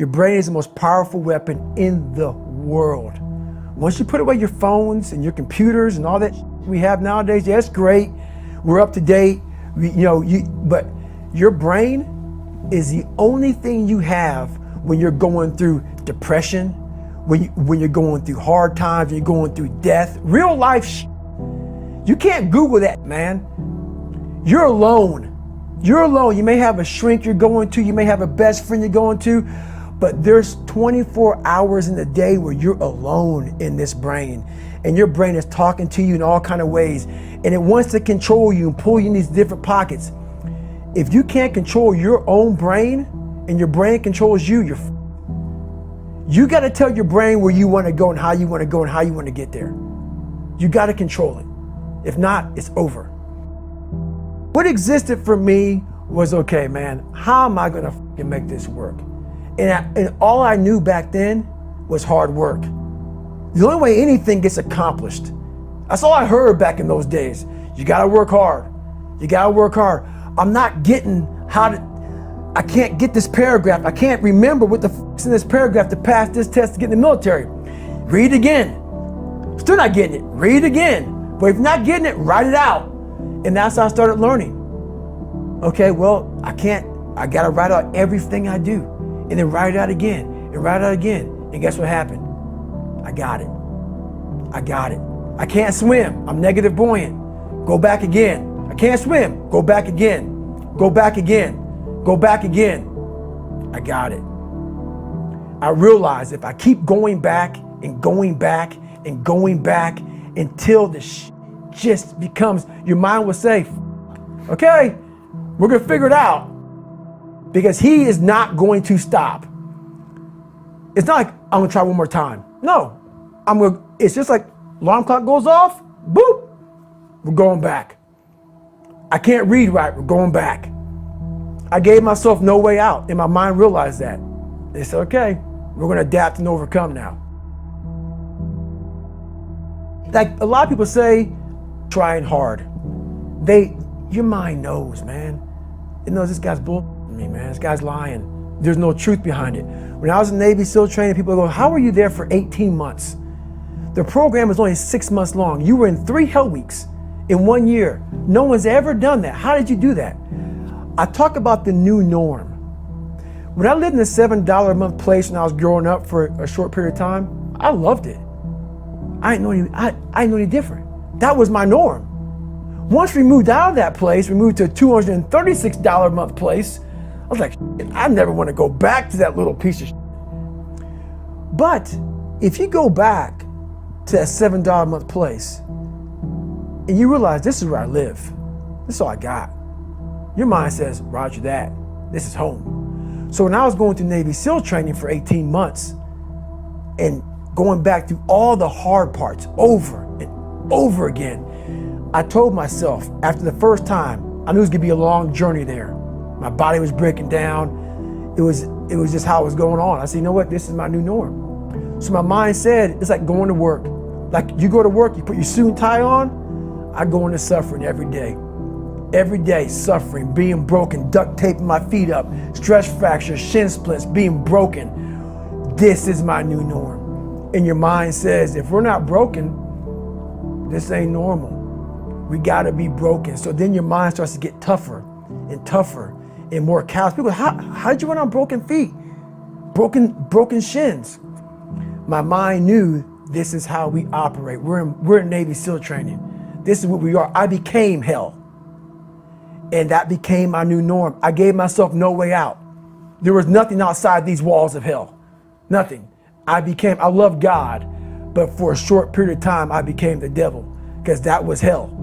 Your brain is the most powerful weapon in the world. Once you put away your phones and your computers and all that we have nowadays, yeah, it's great. We're up to date. But your brain is the only thing you have when you're going through depression, when you're going through hard times, when you're going through death, real life. You can't Google that, man. You're alone. You're alone. You may have a shrink you're going to, you may have a best friend you're going to, but there's 24 hours in the day where you're alone in this brain, and your brain is talking to you in all kinds of ways, and it wants to control you and pull you in these different pockets. If you can't control your own brain and your brain controls you, you got to tell your brain where you want to go and how you want to go and how you want to get there. You got to control it. If not, it's over. What existed for me was, okay, man, how am I going to make this work? And all I knew back then was hard work. The only way anything gets accomplished. That's all I heard back in those days. You gotta work hard. You gotta work hard. I'm not getting I can't get this paragraph. I can't remember what the is in this paragraph to pass this test to get in the military. Read again. Still not getting it. Read again. But if you're not getting it, write it out. And that's how I started learning. Okay, well, I gotta write out everything I do. And then write it out again, and write it out again. And guess what happened? I got it. I can't swim. I'm negative buoyant. Go back again. I can't swim. Go back again. Go back again. Go back again. I got it. I realized if I keep going back and going back and going back until the just becomes, your mind will say, okay, we're gonna figure it out. Because he is not going to stop. It's not like I'm gonna try one more time. No, it's just like alarm clock goes off, boop, we're going back. I can't read right, we're going back. I gave myself no way out, and my mind realized that. They said, okay, we're gonna adapt and overcome now. Like a lot of people say, trying hard. Your mind knows, man. It knows this guy's bull. Me, man, this guy's lying. There's no truth behind it. When I was in Navy SEAL training, people go, how were you there for 18 months? The program was only 6 months long. You were in 3 hell weeks in 1 year. No one's ever done that. How did you do that? I talk about the new norm. When I lived in a $7 a month place when I was growing up for a short period of time, I loved it. I didn't know any different. That was my norm. Once we moved out of that place, we moved to a $236 a month place. I was like, I never want to go back to that little piece of shit. But if you go back to that $7 a month place and you realize this is where I live, this is all I got, your mind says, roger that, this is home. So when I was going through Navy SEAL training for 18 months and going back through all the hard parts over and over again, I told myself after the first time, I knew it was gonna be a long journey there. My body was breaking down. It was just how it was going on. I said, you know what? This is my new norm. So my mind said, it's like going to work. Like you go to work, you put your suit and tie on. I go into suffering every day. Every day suffering, being broken, duct taping my feet up, stress fractures, shin splints, being broken. This is my new norm. And your mind says, if we're not broken, this ain't normal. We gotta be broken. So then your mind starts to get tougher and tougher and more callous. People, how'd you run on broken feet? Broken shins. My mind knew this is how we operate. We're in Navy SEAL training. This is what we are. I became hell. And that became my new norm. I gave myself no way out. There was nothing outside these walls of hell. Nothing. I love God, but for a short period of time, I became the devil because that was hell.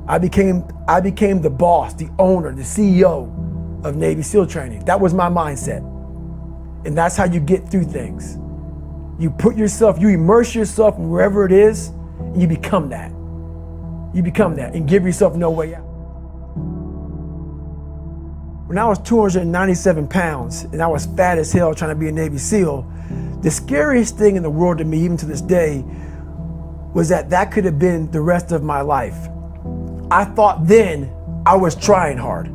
I became the boss, the owner, the CEO of Navy SEAL training. That was my mindset. And that's how you get through things. You immerse yourself in wherever it is, and you become that. You become that and give yourself no way out. When I was 297 pounds and I was fat as hell trying to be a Navy SEAL, the scariest thing in the world to me, even to this day, was that could have been the rest of my life. I thought then I was trying hard.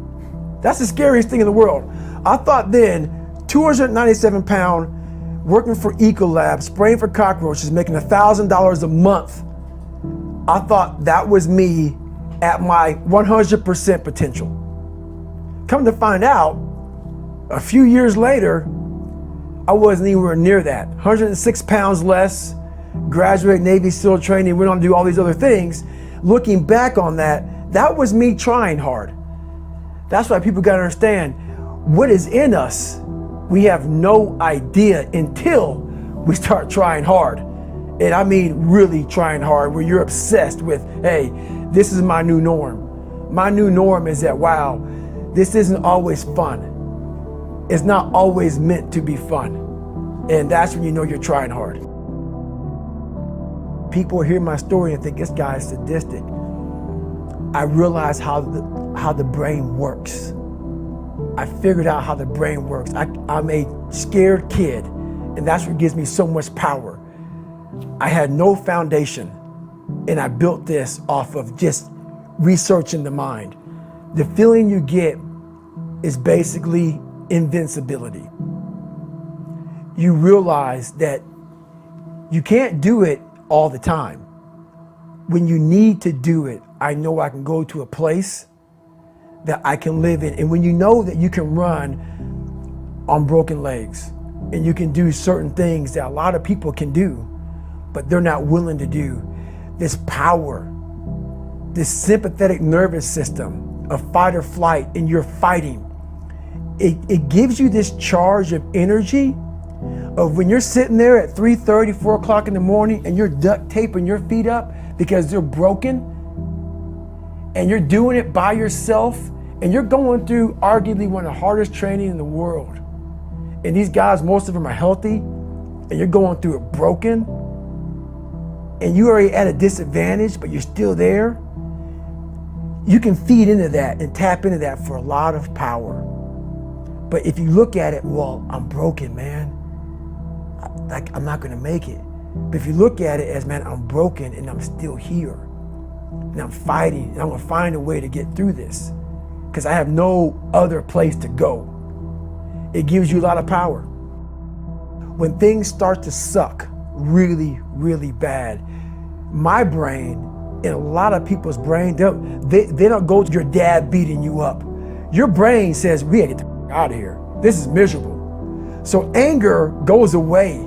That's the scariest thing in the world. I thought then 297 pound, working for Ecolab, spraying for cockroaches, making $1,000 a month. I thought that was me at my 100% potential. Come to find out, a few years later, I wasn't anywhere near that. 106 pounds less, graduated Navy SEAL training, went on to do all these other things. Looking back on that, that was me trying hard. That's why people gotta understand, what is in us, we have no idea until we start trying hard. And I mean really trying hard, where you're obsessed with, hey, this is my new norm. My new norm is that, wow, this isn't always fun. It's not always meant to be fun. And that's when you know you're trying hard. People hear my story and think this guy is sadistic. I realized how the brain works. I figured out how the brain works. I'm a scared kid, and that's what gives me so much power. I had no foundation, and I built this off of just researching the mind. The feeling you get is basically invincibility. You realize that you can't do it all the time. When you need to do it, I know I can go to a place that I can live in. And when you know that you can run on broken legs and you can do certain things that a lot of people can do, but they're not willing to do, this power, this sympathetic nervous system of fight or flight, and you're fighting, it gives you this charge of energy of when you're sitting there at 3:30, 4 o'clock in the morning and you're duct taping your feet up because they're broken, and you're doing it by yourself, and you're going through arguably one of the hardest training in the world. And these guys, most of them are healthy, and you're going through it broken, and you're already at a disadvantage, but you're still there. You can feed into that and tap into that for a lot of power. But if you look at it, well, I'm broken, man. I'm not gonna make it. But if you look at it as, man, I'm broken and I'm still here. And I'm fighting, and I'm gonna find a way to get through this because I have no other place to go. It gives you a lot of power. When things start to suck really, really bad, my brain and a lot of people's brain, they don't go to your dad beating you up. Your brain says, we gotta get the out of here. This is miserable. So anger goes away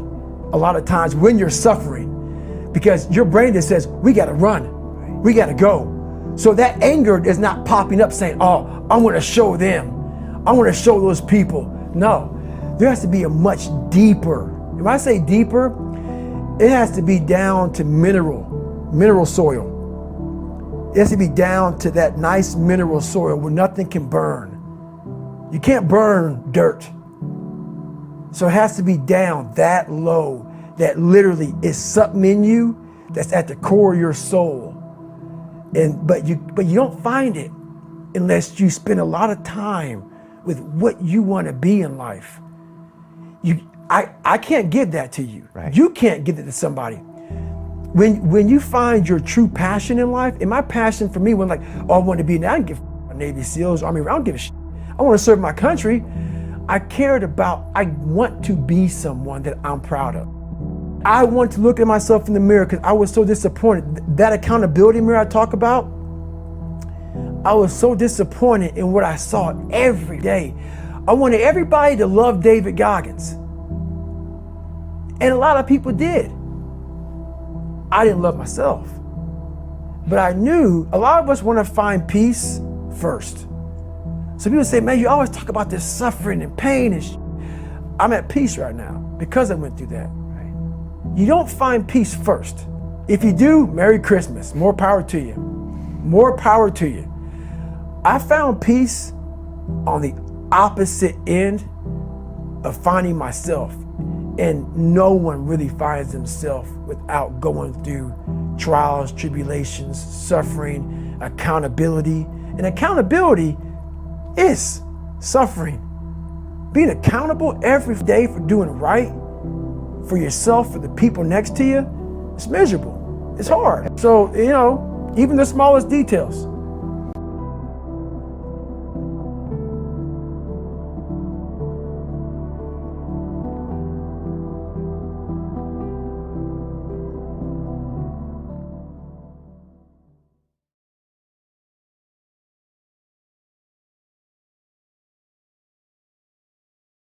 a lot of times when you're suffering because your brain just says, we gotta run, we gotta go. So that anger is not popping up saying, oh, I wanna show them, I wanna show those people. No, there has to be a much deeper, when I say deeper, it has to be down to mineral soil. It has to be down to that nice mineral soil where nothing can burn. You can't burn dirt. So it has to be down that low, that literally is something in you that's at the core of your soul. But you don't find it unless you spend a lot of time with what you want to be in life. I can't give that to you. Right. You can't give it to somebody. When you find your true passion in life, and my passion for me when like, oh, I want to be, I don't give a Navy SEALs, Army, I don't give a shit. I want to serve my country. I want to be someone that I'm proud of. I want to look at myself in the mirror because I was so disappointed. That accountability mirror I talk about, I was so disappointed in what I saw every day. I wanted everybody to love David Goggins. And a lot of people did. I didn't love myself. But I knew a lot of us want to find peace first. So people say, man, you always talk about this suffering and pain and I'm at peace right now because I went through that. Right? You don't find peace first. If you do, Merry Christmas. More power to you. More power to you. I found peace on the opposite end of finding myself. And no one really finds themselves without going through trials, tribulations, suffering, accountability. And accountability is suffering. Being accountable every day for doing right for yourself, for the people next to you, it's miserable. It's hard. So, even the smallest details.